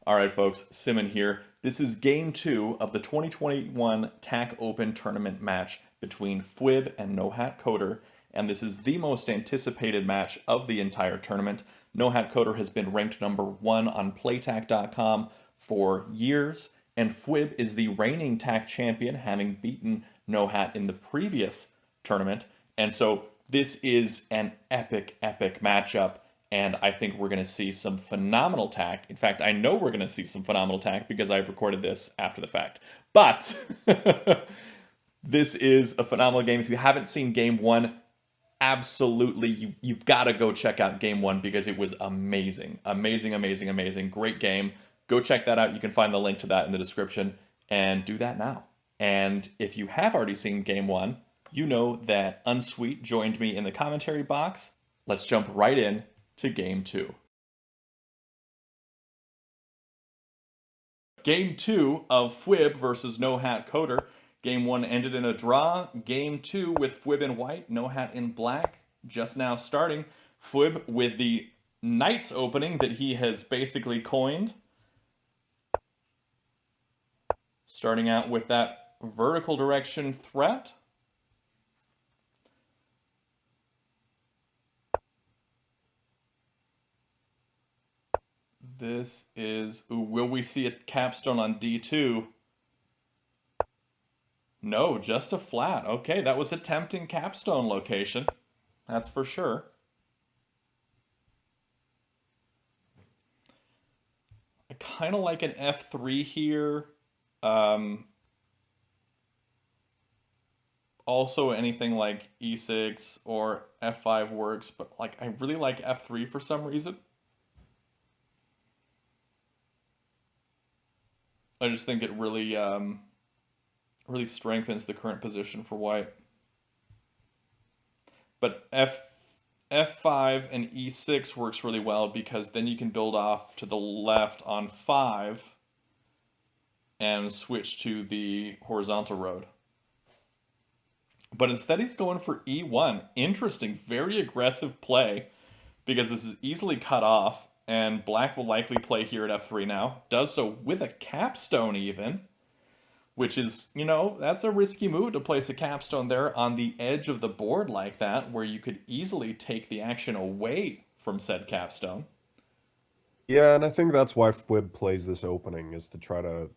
All right, folks, Simon here. This is game two of the 2021 TAC Open tournament match between fwwwwwibib and NohatCoder, and this is the most anticipated match of the entire tournament. NohatCoder has been ranked #1 on playtac.com for years, and fwwwwwibib is the reigning TAC champion, having beaten Nohat in the previous tournament. And so this is an epic, epic matchup. And I think we're going to see some phenomenal tack. In fact, I know we're going to see some phenomenal tack because I've recorded this after the fact. But this is a phenomenal game. If you haven't seen game one, absolutely, you've got to go check out game one because it was amazing. Amazing, amazing, amazing. Great game. Go check that out. You can find the link to that in the description and do that now. And if you have already seen game one, you know that UnSweet joined me in the commentary box. Let's jump right in to game two. Game two of fwwwwwibib versus NohatCoder. Game one ended in a draw. Game two with fwwwwwibib in white, Nohat in black. Just now starting. fwwwwwibib with the Knights opening that he has basically coined. Starting out with that vertical direction threat. This is, ooh, will we see a capstone on D2? No, just a flat. Okay, that was a tempting capstone location. That's for sure. I kind of like an F3 here. Also anything like E6 or F5 works, but like I really like F3 for some reason. I just think it really really strengthens the current position for white. But F5 and E6 works really well because then you can build off to the left on 5 and switch to the horizontal road. But instead he's going for E1. Interesting, very aggressive play because this is easily cut off. And black will likely play here at F3 now. Does so with a capstone even. Which is, you know, that's a risky move to place a capstone there on the edge of the board like that, where you could easily take the action away from said capstone. Yeah, and I think that's why fwwwwwibib plays this opening, is to try to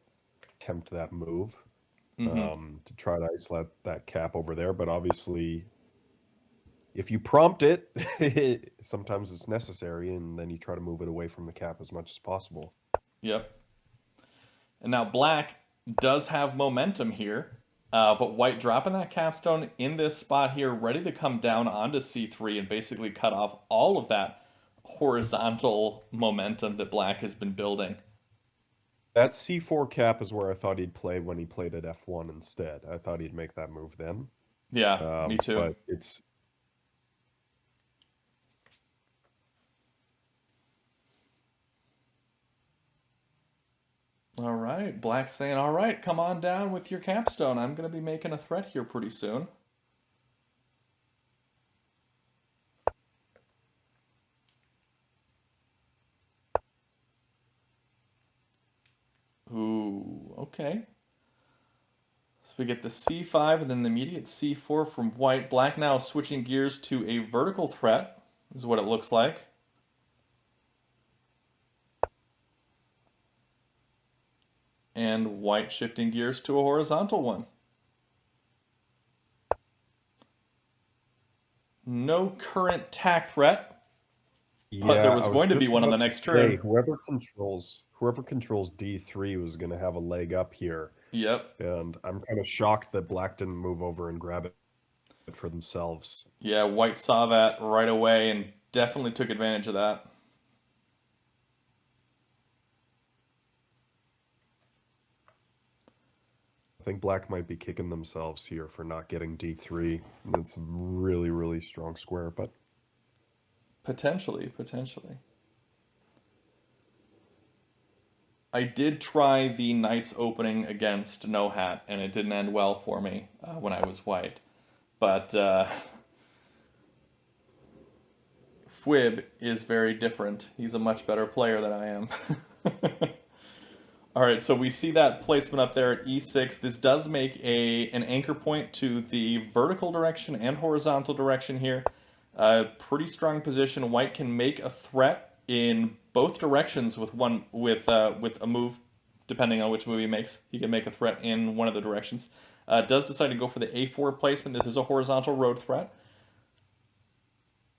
tempt that move. To try to isolate that cap over there. But obviously, if you prompt it, sometimes it's necessary, and then you try to move it away from the cap as much as possible. Yep. And now black does have momentum here, but white dropping that capstone in this spot here, ready to come down onto C3 and basically cut off all of that horizontal momentum that black has been building. That C4 cap is where I thought he'd play when he played at F1 instead. I thought he'd make that move then. Yeah, me too. But it's... All right, black's saying, all right, come on down with your capstone. I'm going to be making a threat here pretty soon. Ooh, okay. So we get the C5 and then the immediate C4 from white. Black now switching gears to a vertical threat, is what it looks like. And white shifting gears to a horizontal one. No current tack threat, but there was going to be one on the next turn. Whoever controls D3 was going to have a leg up here. Yep. And I'm kind of shocked that black didn't move over and grab it for themselves. Yeah, white saw that right away and definitely took advantage of that. I think black might be kicking themselves here for not getting D3. It's a really, really strong square, but... Potentially, potentially. I did try the Knights opening against Nohat, and it didn't end well for me when I was white. But fwwwwwibib is very different. He's a much better player than I am. All right, so we see that placement up there at e6. This does make an anchor point to the vertical direction and horizontal direction here. Pretty strong position. White can make a threat in both directions with a move, depending on which move he makes. He can make a threat in one of the directions. Does decide to go for the a4 placement. This is a horizontal road threat.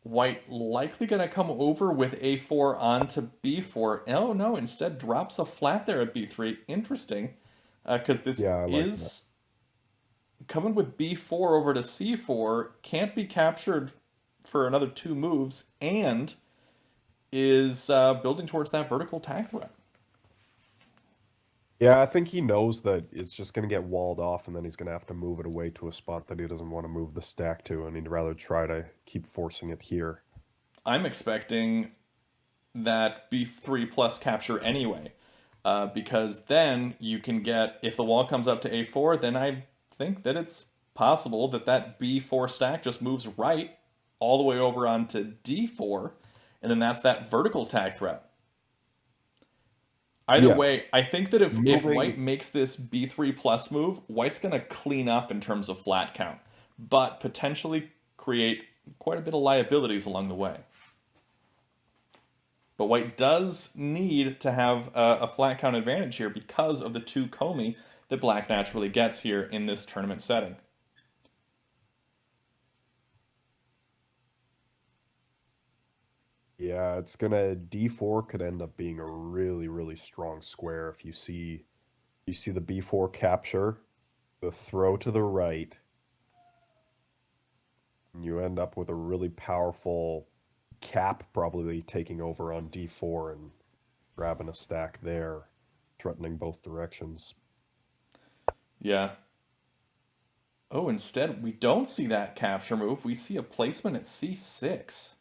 White likely going to come over with a4 onto b4. Oh no, instead drops a flat there at b3. Interesting, because this Yeah, I like that. is coming with b4 over to c4. Can't be captured for another two moves, and is building towards that vertical tag threat. Yeah, I think he knows that it's just going to get walled off, and then he's going to have to move it away to a spot that he doesn't want to move the stack to, and he'd rather try to keep forcing it here. I'm expecting that b3 plus capture anyway, because then you can get, if the wall comes up to a4, then I think that it's possible that that b4 stack just moves right all the way over onto d4, and then that's that vertical tag threat. Either Yeah, way, I think that if white moving. makes this b3 plus move, white's going to clean up in terms of flat count, but potentially create quite a bit of liabilities along the way. But white does need to have a flat count advantage here because of the two Comey that black naturally gets here in this tournament setting. Yeah, it's gonna d4 could end up being a really, really strong square if you see the b4 capture, the throw to the right, and you end up with a really powerful cap probably taking over on d4 and grabbing a stack there, threatening both directions. Yeah. Oh, instead, we don't see that capture move. We see a placement at c6.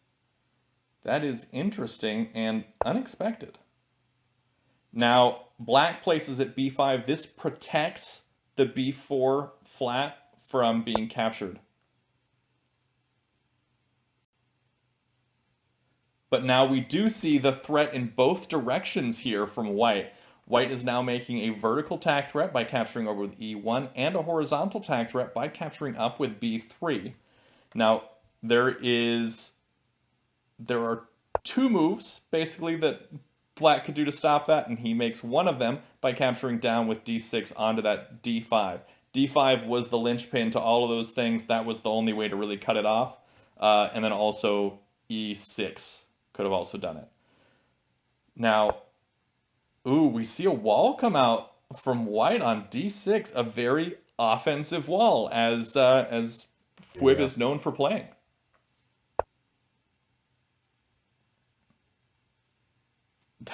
That is interesting and unexpected. Now, black places at b5. This protects the b4 flat from being captured. But now we do see the threat in both directions here from white. White is now making a vertical tag threat by capturing over with e1 and a horizontal tag threat by capturing up with b3. Now, there are two moves basically that black could do to stop that, and he makes one of them by capturing down with d6 onto that d5. d5 was the linchpin to all of those things. That was the only way to really cut it off. And then also e6 could have also done it. Now, ooh, we see a wall come out from white on d6, a very offensive wall, as Fwib Yeah. is known for playing.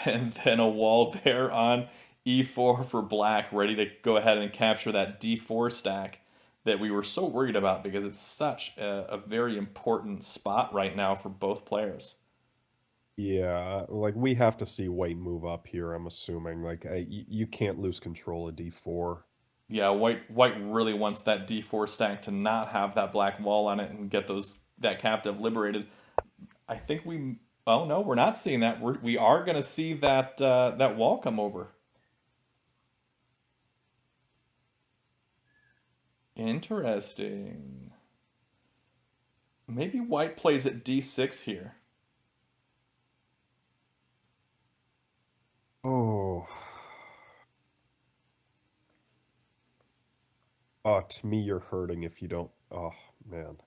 And then a wall there on e4 for black, ready to go ahead and capture that d4 stack that we were so worried about because it's such a very important spot right now for both players. Yeah, like we have to see white move up here, I'm assuming. Like you can't lose control of d4. Yeah, white really wants that d4 stack to not have that black wall on it and get that captive liberated. I think we. Oh no, we're not seeing that. We are gonna see that wall come over. Interesting. Maybe white plays at d6 here. Oh. Oh, to me you're hurting if you don't. Oh, man.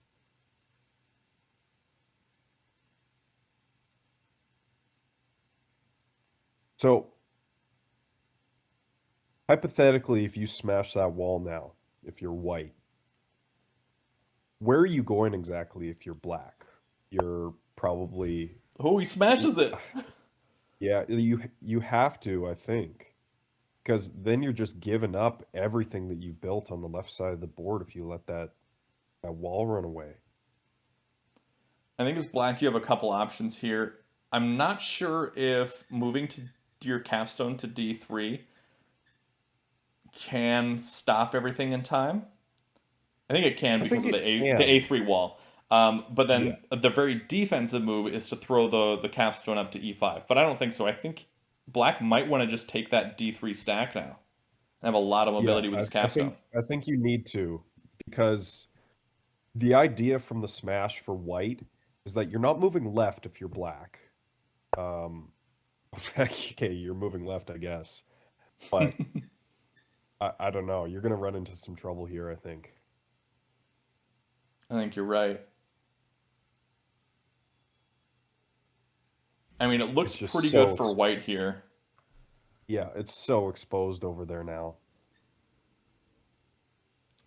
So, hypothetically, if you smash that wall now, if you're white, where are you going exactly if you're black? You're probably Oh, he smashes it. yeah, you have to, I think. Because then you're just giving up everything that you've built on the left side of the board if you let that wall run away. I think as black, you have a couple options here. I'm not sure if moving to your capstone to d3 can stop everything in time. I think it can I because think of it the can. a3 wall. But Yeah. then the very defensive move is to throw the capstone up to e5. But I don't think so. I think Black might want to just take that D3 stack now and have a lot of Yeah, mobility with his I capstone. think you need to, because the idea from the smash for white is that you're not moving left if you're black. Um, okay, you're moving left, I guess, but I don't know. You're gonna run into some trouble here, I think. I think you're right. I mean, it It's looks just pretty good so for white here. yeah, it's so exposed over there now.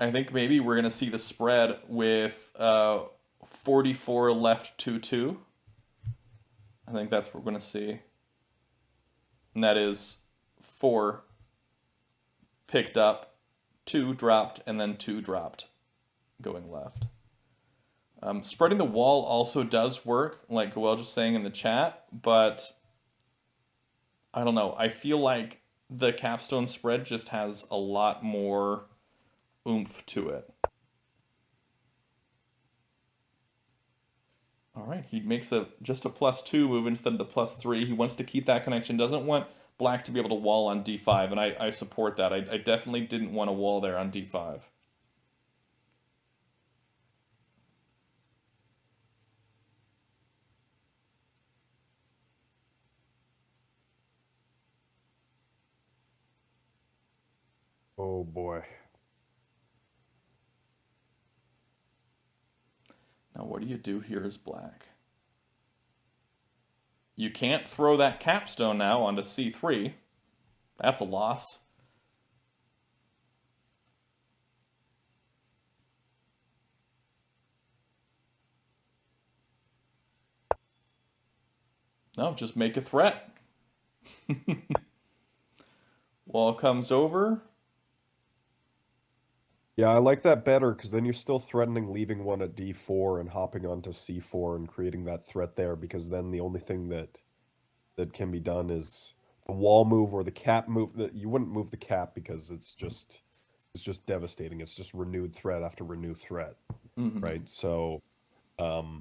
I think maybe we're going to see the spread with 44 left 2-2. I think that's what we're going to see. And that is 4 picked up, 2 dropped, and then 2 dropped going left. Spreading the wall also does work, like Goel just saying in the chat, but I don't know. I feel like the capstone spread just has a lot more oomph to it. All right, he makes just a +2 move instead of the +3. He wants to keep that connection. Doesn't want black to be able to wall on d5, and I support that. I definitely didn't want a wall there on d5. Oh boy. Now what do you do here as black? You can't throw that capstone now onto c3. That's a loss. No, just make a threat. Wall comes over. Yeah, I like that better because then you're still threatening leaving one at d4 and hopping onto c4 and creating that threat there, because then the only thing that can be done is the wall move or the cap move. That you wouldn't move the cap because it's just devastating. It's just renewed threat after renewed threat, right? So so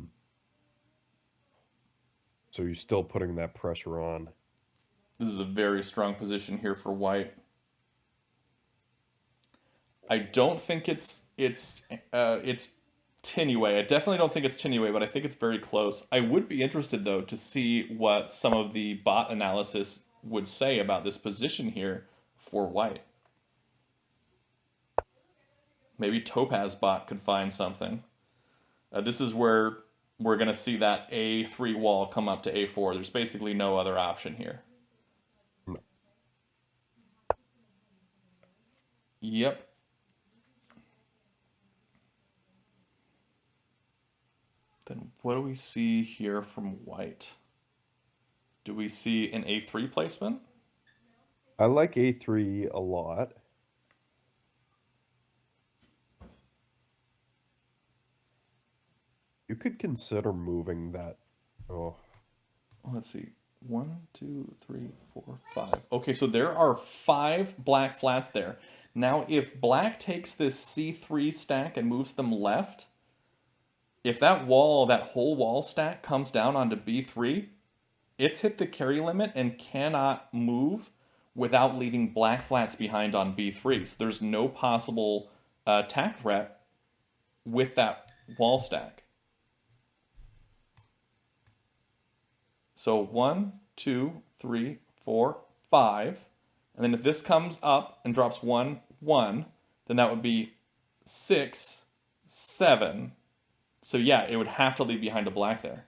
you're still putting that pressure on. This is a very strong position here for white. I don't think it's Tinue. I definitely don't think it's Tinue, but I think it's very close. I would be interested though to see what some of the bot analysis would say about this position here for white. Maybe Topaz bot could find something. This is where we're gonna see that A3 wall come up to A4. There's basically no other option here. Yep. Then what do we see here from white? Do we see an A3 placement? I like a3 a lot. You could consider moving that. Oh, Let's see. 1, 2, 3, 4, 5. Okay, so there are 5 black flats there. Now, if black takes this C3 stack and moves them left, if that wall, that whole wall stack comes down onto B3, it's hit the carry limit and cannot move without leaving black flats behind on B3. So there's no possible attack threat with that wall stack. So 1, 2, 3, 4, 5. And then if this comes up and drops 1, 1, then that would be 6, 7. So yeah, it would have to leave behind a black there.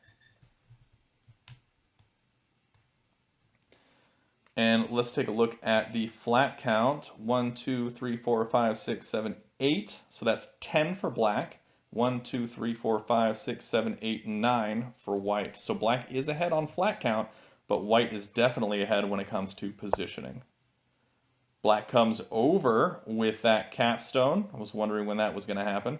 And let's take a look at the flat count. 1, 2, 3, 4, 5, 6, 7, 8. So that's 10 for black. 1, 2, 3, 4, 5, 6, 7, 8, 9 for white. So black is ahead on flat count, but white is definitely ahead when it comes to positioning. Black comes over with that capstone. I was wondering when that was going to happen.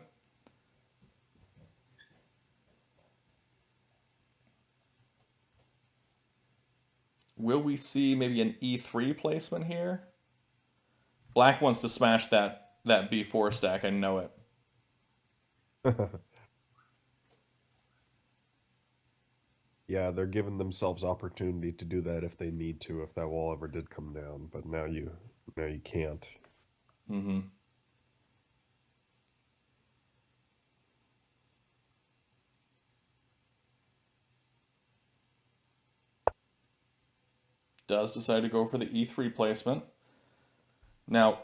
Will we see maybe an E3 placement here? Black wants to smash that B4 stack, I know it. Yeah, they're giving themselves opportunity to do that if they need to, if that wall ever did come down. But now you can't. Mm-hmm. Does decide to go for the E3 placement. Now,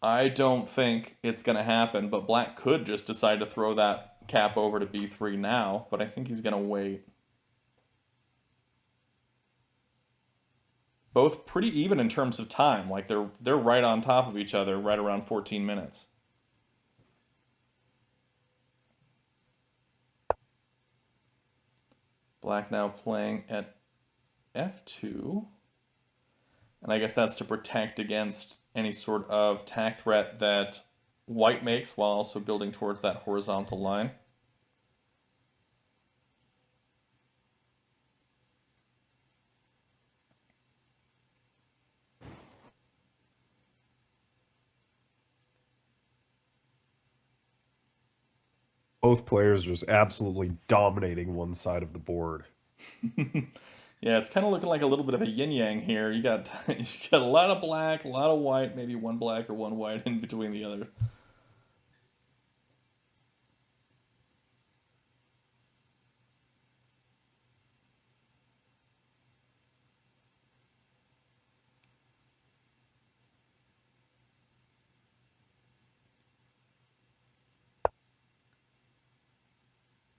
I don't think it's going to happen, but Black could just decide to throw that cap over to B3 now, but I think he's going to wait. Both pretty even in terms of time. Like they're right on top of each other, right around 14 minutes. Black now playing at F2. And I guess that's to protect against any sort of tack threat that White makes while also building towards that horizontal line. Both players just absolutely dominating one side of the board. Yeah, it's kind of looking like a little bit of a yin yang here. You got you got a lot of black, a lot of white, maybe one black or one white in between the other.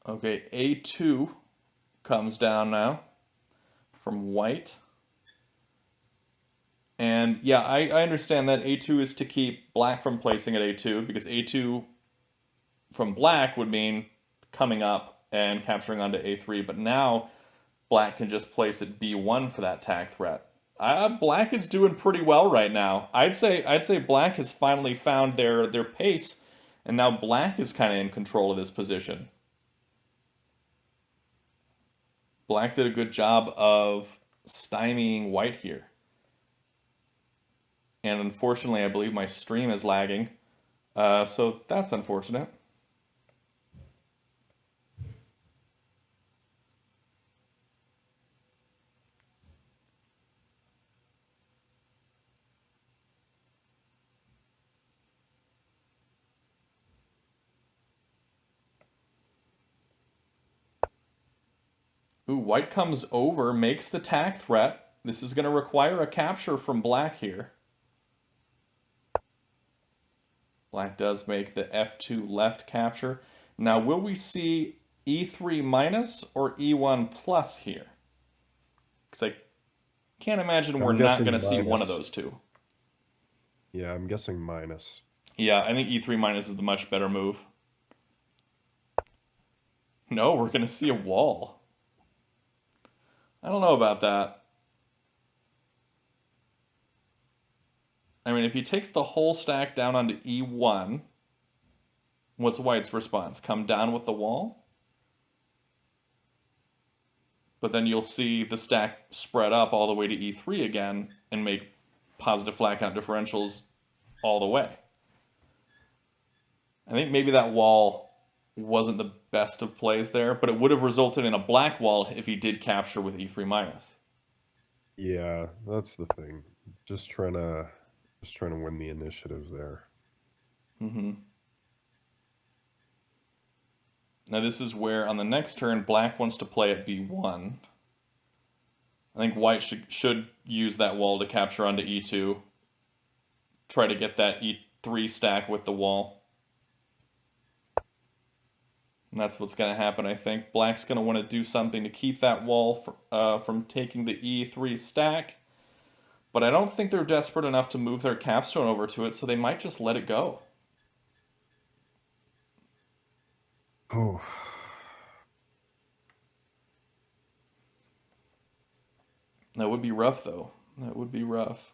Okay, A2 comes down now from white. And yeah, I understand that A2 is to keep black from placing at A2 because A2 from black would mean coming up and capturing onto A3, but now black can just place at B1 for that tag threat. Black is doing pretty well right now. I'd say black has finally found their pace, and now black is kind of in control of this position. Black did a good job of stymieing white here. And unfortunately, I believe my stream is lagging. So that's unfortunate. Ooh, white comes over, makes the tack threat. This is going to require a capture from black here. Black does make the F2 left capture. Now, will we see E3 minus or E1 plus here? Because I can't imagine we're I'm not going to guessing see one of minus. those two. Yeah, I'm guessing minus. Yeah, I think E3 minus is the much better move. No, we're going to see a wall. I don't know about that. I mean, if he takes the whole stack down onto E1, what's White's response? Come down with the wall? But then you'll see the stack spread up all the way to E3 again and make positive flat count differentials all the way. I think maybe that wall wasn't the best of plays there, but it would have resulted in a black wall if he did capture with E3 minus. Yeah, that's the thing. Just trying to win the initiative there. Mm-hmm. Now this is where on the next turn black wants to play at B1. I think white should use that wall to capture onto E2. Try to get that E3 stack with the wall. And that's what's going to happen, I think. Black's going to want to do something to keep that wall from taking the E3 stack. But I don't think they're desperate enough to move their capstone over to it, so they might just let it go. Oh. That would be rough, though. That would be rough.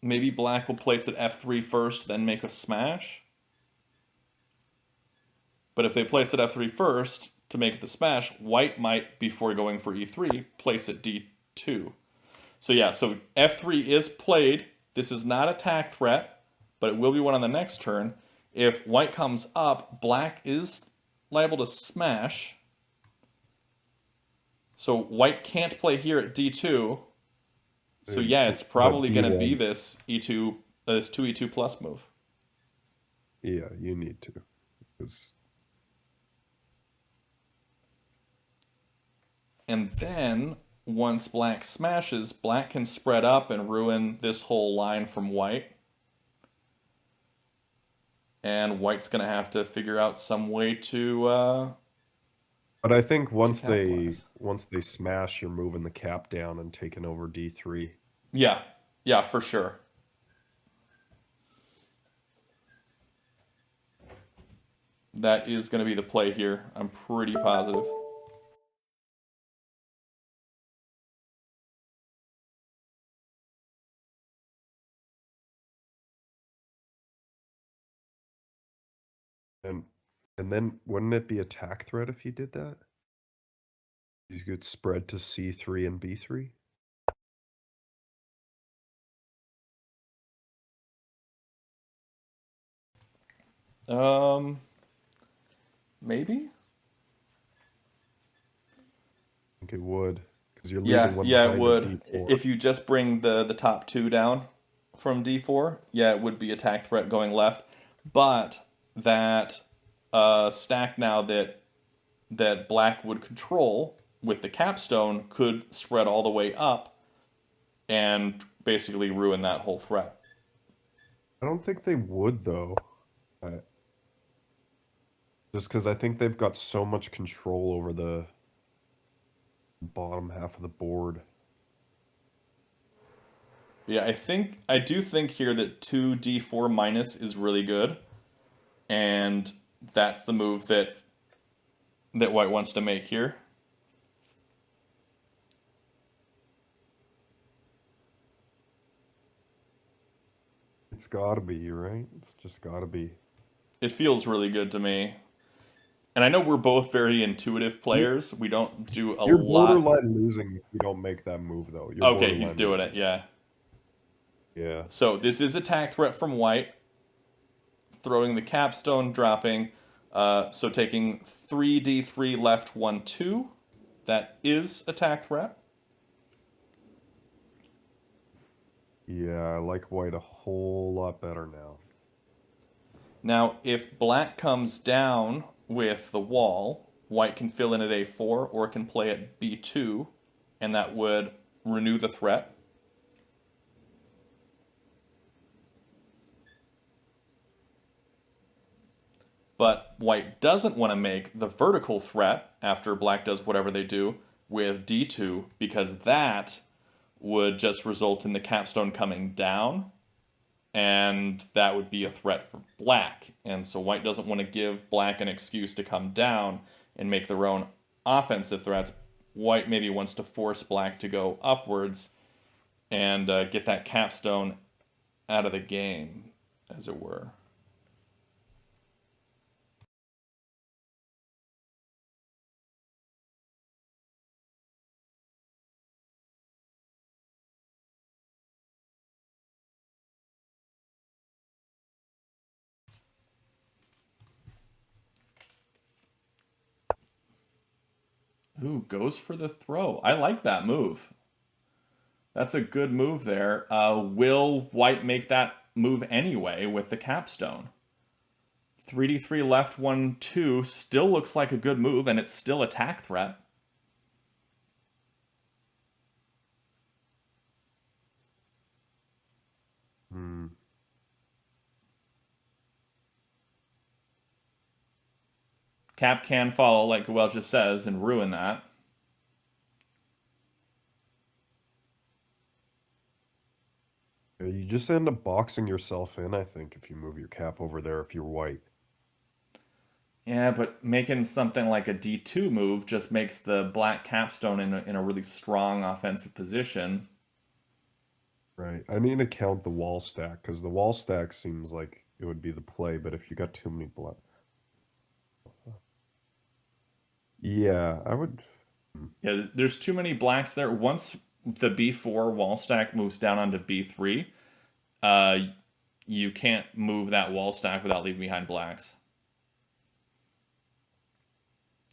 Maybe black will place at F3 first, then make a smash. But if they place at F3 first to make the smash, white might, before going for E3, place at D2. So yeah, so F3 is played. This is not a tack threat, but it will be one on the next turn. If white comes up, black is liable to smash. So white can't play here at d2. So yeah, it's But probably going to be D1, this e2, this 2e2 plus move. yeah, you need to. Because And then once black smashes, black can spread up and ruin this whole line from white. And white's going to have to figure out some way but I think to capitalize. once they smash, you're moving the cap down and taking over D3. Yeah, yeah, for sure. That is going to be the play here. I'm pretty positive. And then wouldn't it be attack threat if you did that? You could spread to C3 and B3? Maybe? I think it would. Because you're Yeah, leaving one yeah, it behind at would. D4. If you just bring the top two down from d4, yeah, it would be attack threat going left. But that stack now that black would control with the capstone could spread all the way up and basically ruin that whole threat. I don't think they would, though. Just because I think they've got so much control over the bottom half of the board. Yeah, I do think here that 2d4 minus is really good, and that's the move that white wants to make here. It's gotta be, right? It's just gotta be. It feels really good to me. And I know we're both very intuitive You, players. We don't do a you're lot. borderline losing if you don't make that move, though. You're Okay, he's borderline doing it, losing. yeah. Yeah. So this is attack threat from white. Throwing the capstone, dropping. So taking 3d3 left, 1, 2. That is attack threat. Yeah, I like white a whole lot better now. Now, if black comes down with the wall, white can fill in at a4 or can play at b2, and that would renew the threat. But white doesn't want to make the vertical threat after black does whatever they do with d2 because that would just result in the capstone coming down, and that would be a threat for black. And so white doesn't want to give black an excuse to come down and make their own offensive threats. White maybe wants to force black to go upwards and get that capstone out of the game, as it were. Ooh, goes for the throw. I like that move. That's a good move there. Will white make that move anyway with the capstone? 3d3 left, 1, 2 still looks like a good move, and it's still attack threat. Hmm. Cap can follow, like Guel just says, and ruin that. Yeah, you just end up boxing yourself in, I think, if you move your cap over there if you're white. Yeah, but making something like a d2 move just makes the black capstone in a really strong offensive position. Right. I need to count the wall stack, because the wall stack seems like it would be the play, but if you got too many black... Yeah, I would... Yeah, there's too many blacks there. Once the b4 wall stack moves down onto b3, uh, you can't move that wall stack without leaving behind blacks.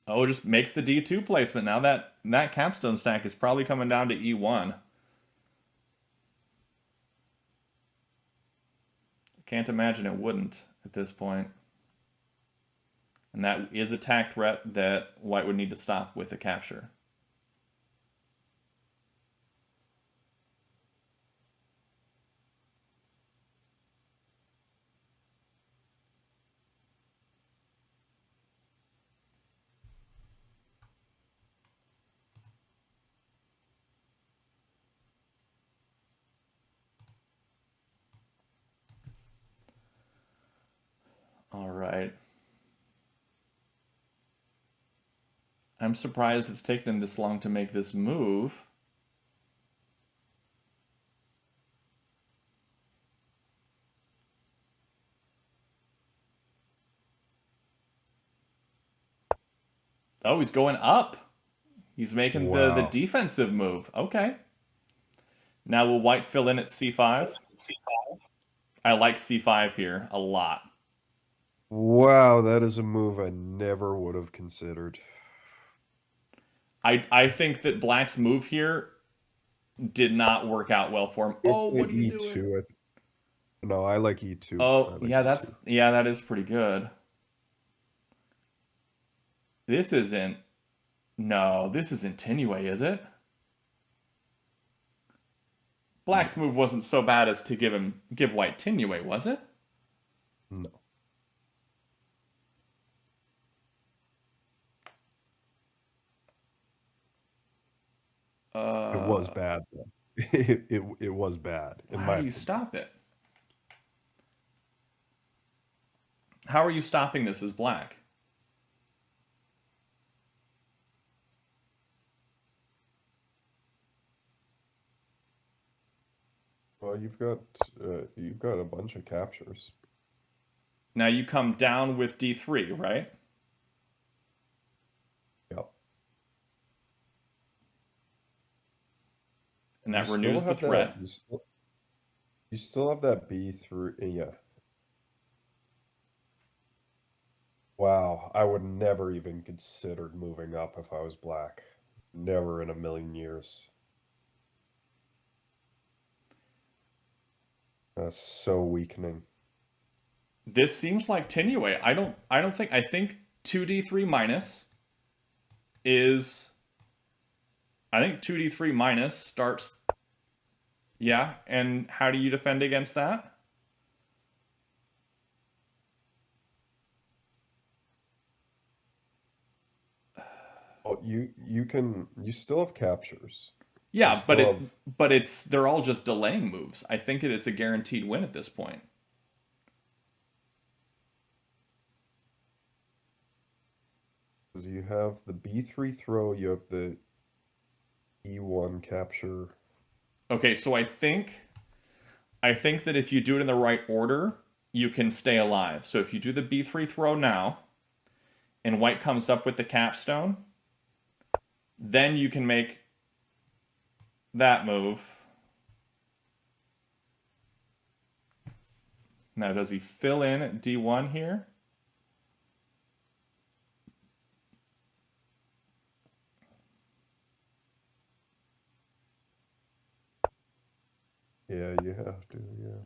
Oh, it just makes the D2 placement. Now that capstone stack is probably coming down to E1. Can't imagine it wouldn't at this point. And that is a tack threat that white would need to stop with a capture. All right. I'm surprised it's taken him this long to make this move. Oh, he's going up. He's making the Wow. defensive move. Okay. Now will white fill in at C5? I like C5 here a lot. Wow, that is a move I never would have considered. I think that black's move here did not work out well for him. Oh, what are you doing? E2. No, I like E2. I Oh, like yeah, E2. that is pretty good. This isn't No, this isn't Tinue, is it? Black's move wasn't so bad as to give white Tinue, was it? No. It was Uh, bad though. It was bad, in how my do you opinion. stop it? How are you stopping this as black? Well, you've got a bunch of captures. Now you come down with D3, right? Yep. And You that still renews the have that. threat. You still have that B3. Yeah. Wow, I would never even considered moving up if I was black. Never in a million years. That's so weakening. This seems like Tinue. I think 2D3 minus is I think 2D3 minus starts. Yeah, and how do you defend against that? Oh, you still have captures. You Yeah, still have but it's they're all just delaying moves. I think it's a guaranteed win at this point. because you have the B3 throw, you have the E1 capture. Okay, so I think that if you do it in the right order, you can stay alive. So if you do the B3 throw now, and white comes up with the capstone, then you can make that move. Now, does he fill in at D1 here? Yeah, you have to, yeah.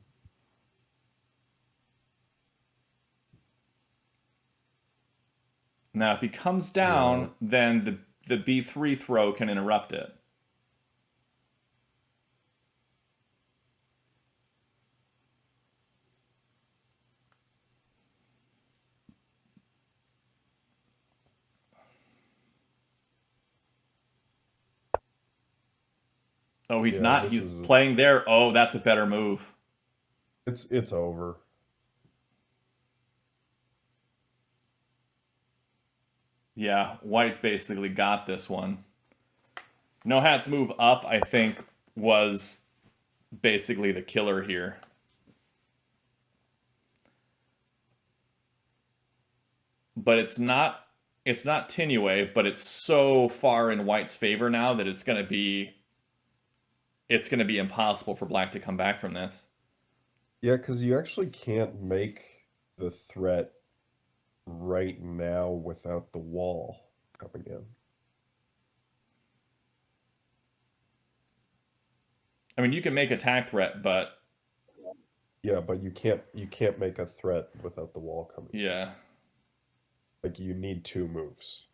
Now, if he comes Yeah. down, then the B3 throw can interrupt it. Oh, he's Yeah, not. this He's is playing there. Oh, that's a better move. it's over. Yeah, white's basically got this one. Nohat's move up, I think, was basically the killer here. But it's not Tinue, but it's so far in white's favor now that it's gonna be impossible for black to come back from this. Yeah, because you actually can't make the threat right now without the wall. coming in. I mean, you can make attack threat, but Yeah, but you can't make a threat without the wall coming. yeah. Like you need two moves.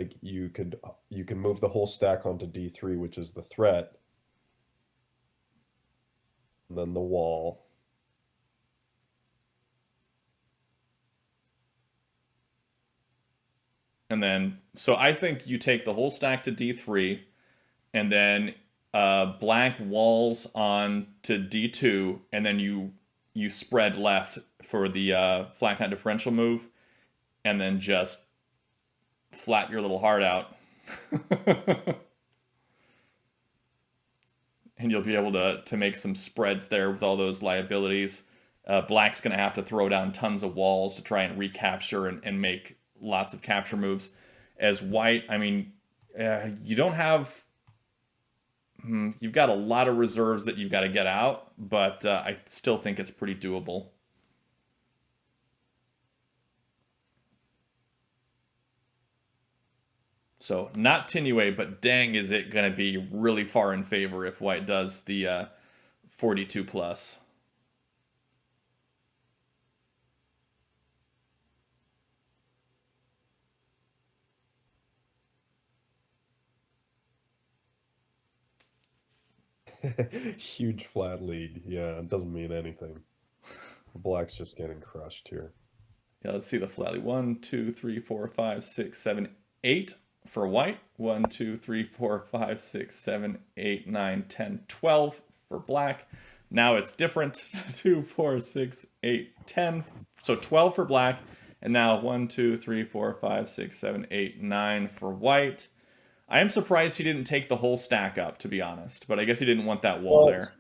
Like you can move the whole stack onto D3, which is the threat, and then the wall. And then, so I think you take the whole stack to D3, and then black walls on to D2, and then you spread left for the flat count differential move, and then just flat your little heart out. And you'll be able to make some spreads there with all those liabilities. Black's going to have to throw down tons of walls to try and recapture and make lots of capture moves. As white, I mean, you don't have. You've got a lot of reserves that you've got to get out, but I still think it's pretty doable. So not Tinue, but dang, is it going to be really far in favor if white does the 42 plus. Huge flat lead. Yeah, it doesn't mean anything. Black's just getting crushed here. Yeah, let's see the flat. 1, 2, 3, 4, 5, 6, 7, 8 for white. 1, 2, 3, 4, 5, 6, 7, 8, 9, 10, 12 for black. Now it's different. 2, 4, 6, 8, 10. So 12 for black. And now 1, 2, 3, 4, 5, 6, 7, 8, 9 for white. I am surprised he didn't take the whole stack up, to be honest. But I guess he didn't want that wall there.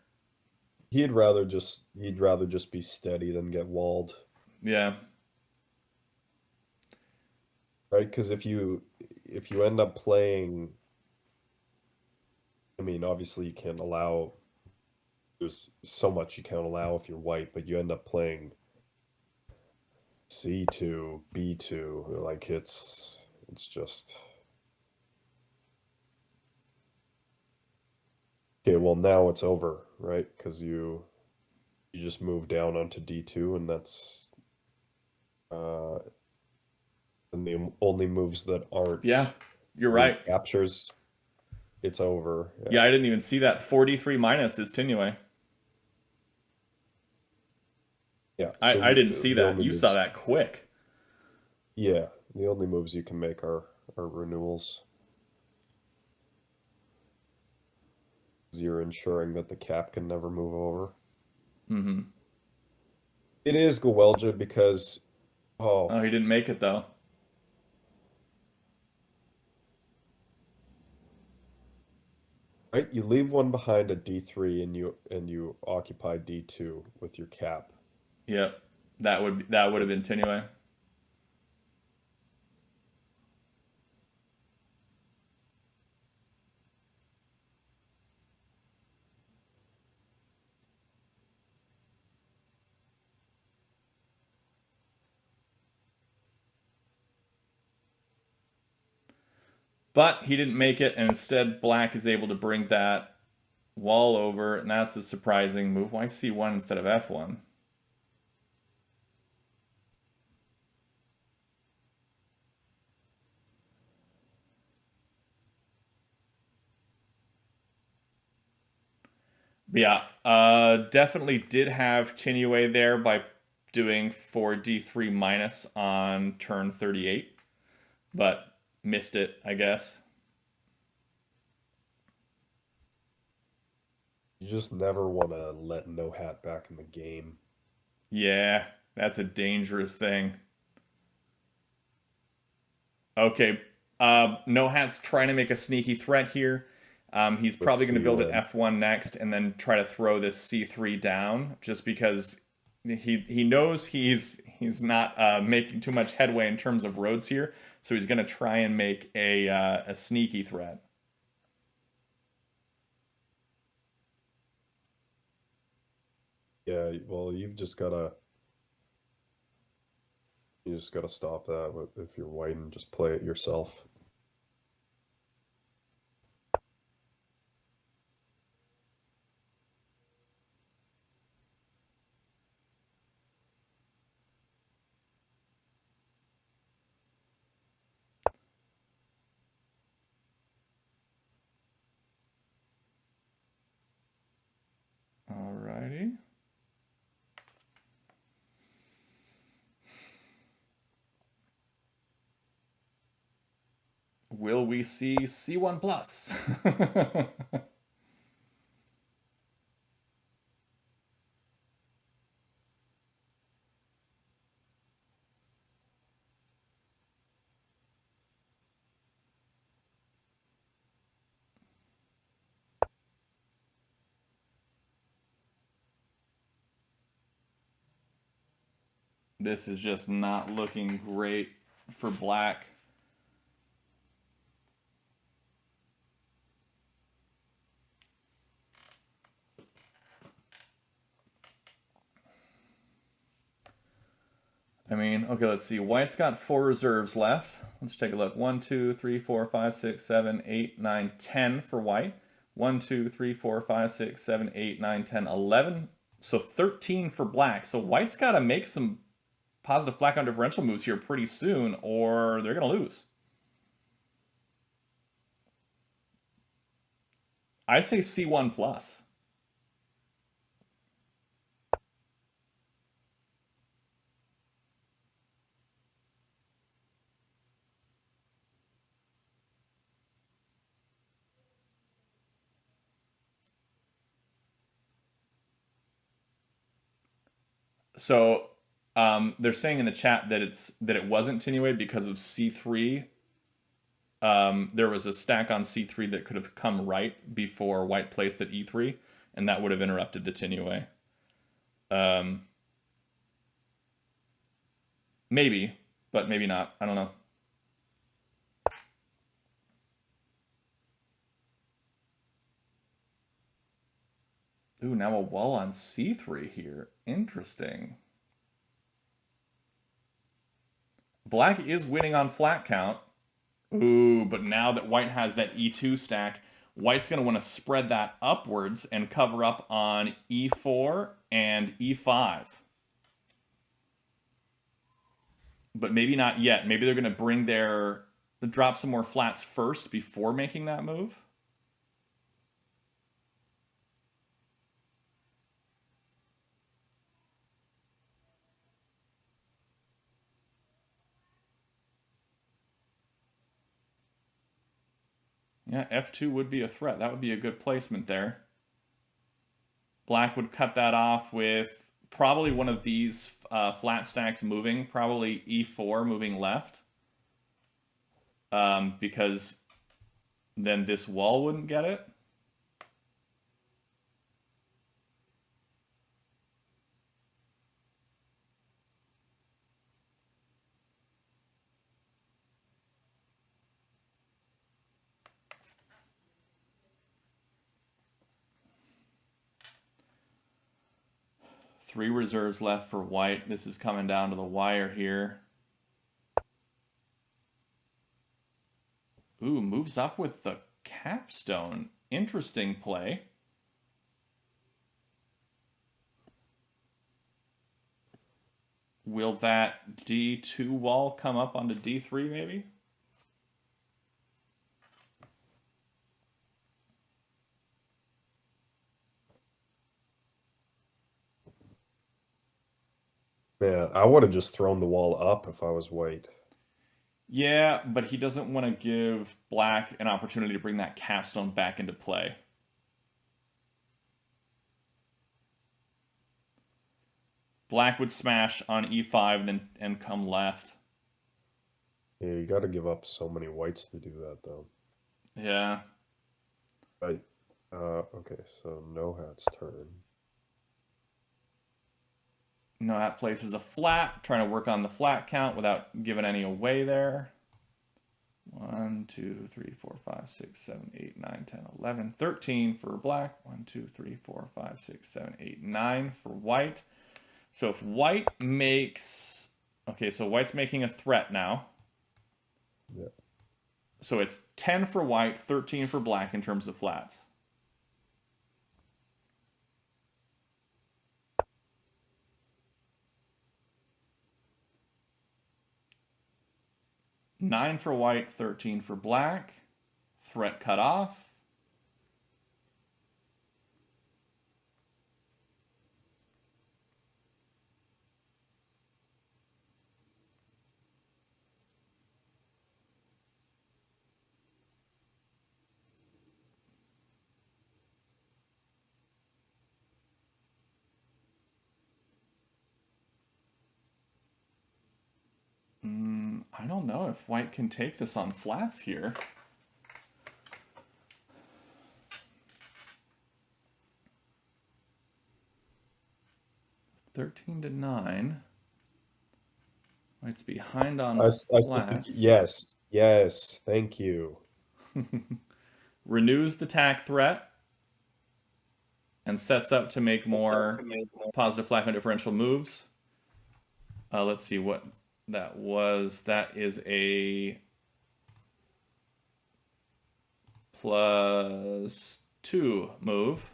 He'd rather just be steady than get walled. Yeah. Right? Because if you end up playing, I mean, obviously you can't allow. There's so much you can't allow if you're white, but you end up playing C2, B2, like it's just. Okay, well now it's over, right? Because you just move down onto D2, and that's and the only moves that aren't Yeah, you're right. captures, it's over. Yeah, I didn't even see that. 43 minus is Tinue. Yeah, so I didn't see the that. only You moves, saw that quick. yeah, the only moves you can make are renewals. You're ensuring that the cap can never move over. Mm-hmm. It is Gwelja because Oh, he didn't make it though. right, you leave one behind at D3 and you occupy D2 with your cap. Yep, that would have been Tinue. But he didn't make it, and instead black is able to bring that wall over, and that's a surprising move. Why C1 instead of F1? But yeah, definitely did have Tinue there by doing 4d3 minus on turn 38, but missed it, I guess. You just never want to let Nohat back in the game. Yeah, that's a dangerous thing. Okay, Nohat's trying to make a sneaky threat here. He's probably going to build an F1 next and then try to throw this C3 down just because he knows he's not making too much headway in terms of roads here, so he's going to try and make a sneaky threat. Yeah, well, you've just gotta You just got to stop that if you're white and just play it yourself. Alrighty. Will we see C1 plus? This is just not looking great for black. I mean, okay, let's see. White's got 4 reserves left. Let's take a look. 1, 2, 3, 4, 5, 6, 7, 8, 9, 10 for white. 1, 2, 3, 4, 5, 6, 7, 8, 9, 10, 11. So 13 for black. So white's got to make some positive flat count differential moves here pretty soon, or they're going to lose. I say C1 plus. So they're saying in the chat that it wasn't Tinue because of C3. There was a stack on C3 that could have come right before white placed at E3, and that would have interrupted the Tinue. Maybe, but maybe not. I don't know. Ooh, now a wall on C3 here. Interesting. Black is winning on flat count. Ooh, but now that white has that E2 stack, white's going to want to spread that upwards and cover up on E4 and E5. But maybe not yet. Maybe they're going to drop some more flats first before making that move. Yeah, F2 would be a threat. That would be a good placement there. Black would cut that off with probably one of these flat stacks moving, probably E4 moving left. Because then this wall wouldn't get it. Three reserves left for white. This is coming down to the wire here. Ooh, moves up with the capstone. Interesting play. Will that D2 wall come up onto D3 maybe? Man, I would have just thrown the wall up if I was white. Yeah, but he doesn't want to give black an opportunity to bring that capstone back into play. Black would smash on E5 and come left. Yeah, you got to give up so many whites to do that, though. Yeah. Right. Okay, so Nohat's turn. Nohat places a flat, trying to work on the flat count without giving any away there. 1, 2, 3, 4, 5, 6, 7, 8, 9, 10, 11, 13 for black. 1, 2, 3, 4, 5, 6, 7, 8, 9 for white. So if white makes Okay, so white's making a threat now. Yeah. So it's 10 for white, 13 for black in terms of flats. Nine for white, 13 for black. Threat cut off. I don't know if white can take this on flats here. $13-9. White's behind on I still think, flats. yes, thank you. Renews the tack threat and sets up to make more positive flat count differential moves. Let's see what that was. That is a +2 move.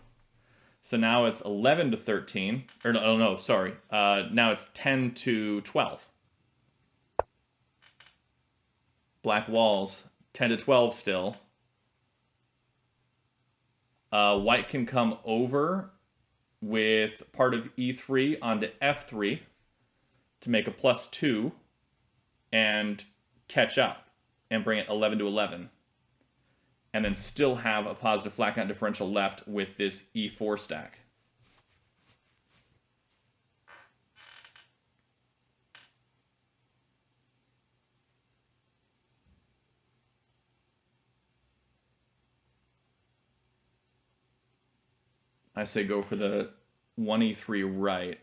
So now it's 11-13. Or no, sorry. Now it's 10-12. Black walls, 10-12 still. White can come over with part of E3 onto F3 to make a +2 and catch up and bring it 11-11. And then still have a positive flat count differential left with this E4 stack. I say go for the 1E3 right.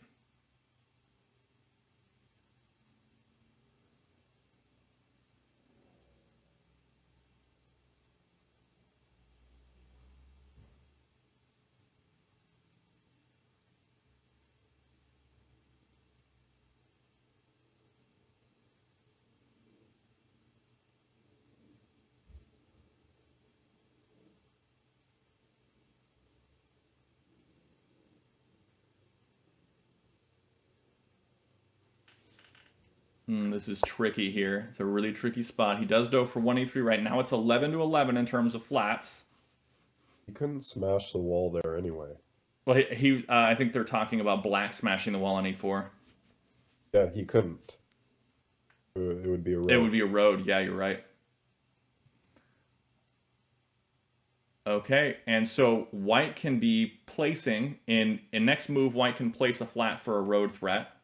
This is tricky here. It's a really tricky spot. He does go for 1E3 right now. It's 11-11 in terms of flats. He couldn't smash the wall there anyway. Well, I think they're talking about black smashing the wall on E4. Yeah, he couldn't. It would be a road. It would be a road. Yeah, you're right. Okay, and so white can be placing in next move. White can place a flat for a road threat.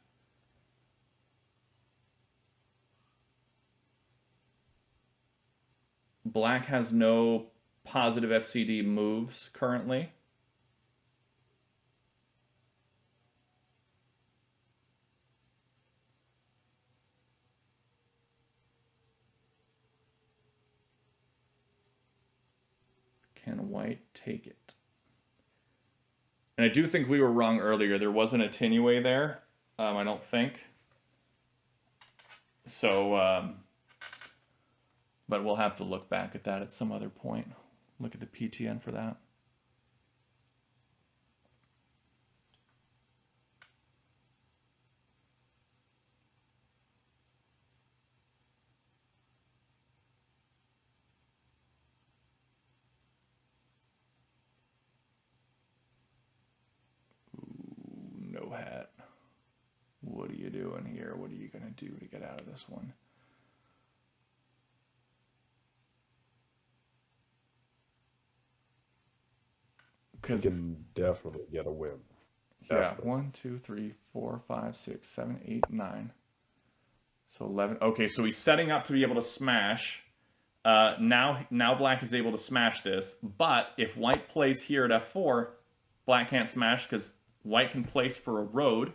Black has no positive FCD moves currently. Can white take it? And I do think we were wrong earlier. There wasn't a Tinue there. I don't think. So, but we'll have to look back at that at some other point. Look at the PTN for that. Nohat. What are you doing here? What are you going to do to get out of this one? Because you can definitely get a win. Yeah, Definitely. 1, 2, 3, 4, 5, 6, 7, 8, 9. So 11. Okay, so he's setting up to be able to smash. Now black is able to smash this, but if white plays here at F4, black can't smash because white can place for a road.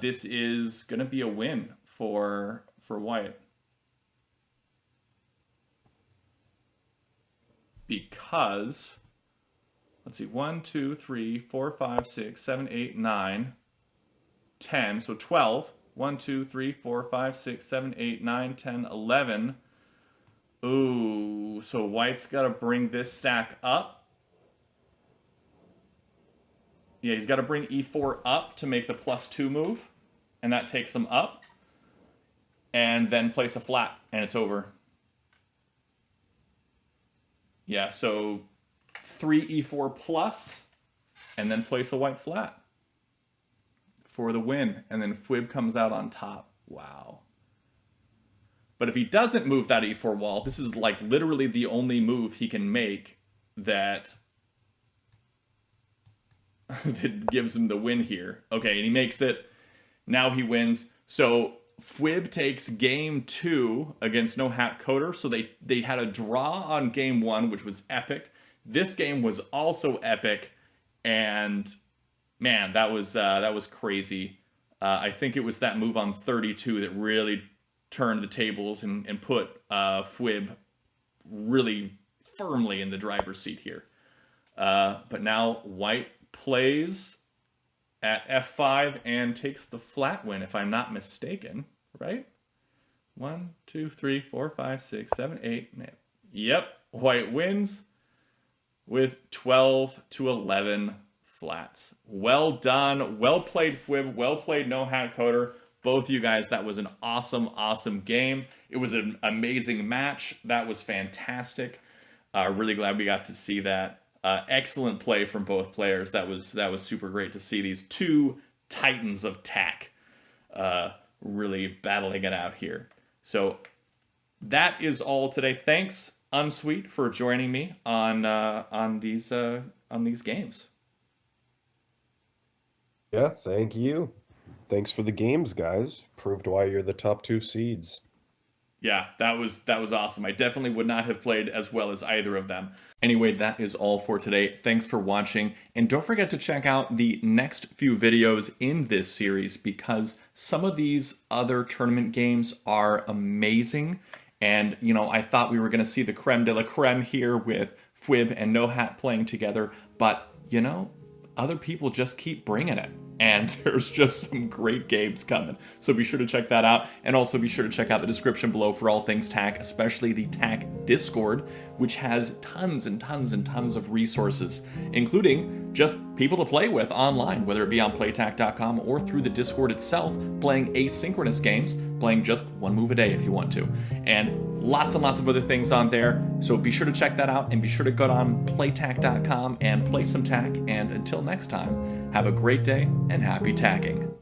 This is going to be a win for white. Because, let's see, 1, 2, 3, 4, 5, 6, 7, 8, 9, 10, so 12. 1, 2, 3, 4, 5, 6, 7, 8, 9, 10, 11. Ooh, so white's got to bring this stack up. Yeah, he's got to bring e4 up to make the +2 move, and that takes him up. And then place a flat, and it's over. Yeah, so 3 e4 plus, and then place a white flat for the win. And then fwib comes out on top. Wow. But if he doesn't move that e4 wall, this is like literally the only move he can make that that gives him the win here. Okay, and he makes it. Now he wins. So fwib takes game 2 against NohatCoder. So they had a draw on game 1, which was epic. This game was also epic, and man, that was crazy. I think it was that move on 32 that really turned the tables and put fwib really firmly in the driver's seat here. But now white plays at f5 and takes the flat win, if I'm not mistaken, right? 1, 2, 3, 4, 5, 6, 7, 8. Yep, white wins with 12-11 flats. Well done. Well played, fwib. Well played, NohatCoder. Both you guys, that was an awesome, awesome game. It was an amazing match. That was fantastic. Really glad we got to see that. Excellent play from both players. That was super great to see these two titans of tech really battling it out here. So that is all today. Thanks, UnSweet, for joining me on these games. Yeah, thank you. Thanks for the games, guys. Proved why you're the top 2 seeds. Yeah, that was awesome. I definitely would not have played as well as either of them. Anyway, that is all for today. Thanks for watching, and don't forget to check out the next few videos in this series, because some of these other tournament games are amazing. And, you know, I thought we were going to see the creme de la creme here with fwib and Nohat playing together, but, you know, other people just keep bringing it. And there's just some great games coming. So be sure to check that out. And also be sure to check out the description below for all things TAC, especially the TAC Discord, which has tons and tons and tons of resources, including just people to play with online, whether it be on playtac.com or through the Discord itself, playing asynchronous games, playing just one move a day if you want to. And lots of other things on there. So be sure to check that out, and be sure to go on playtac.com and play some TAC. And until next time, have a great day and happy tacking.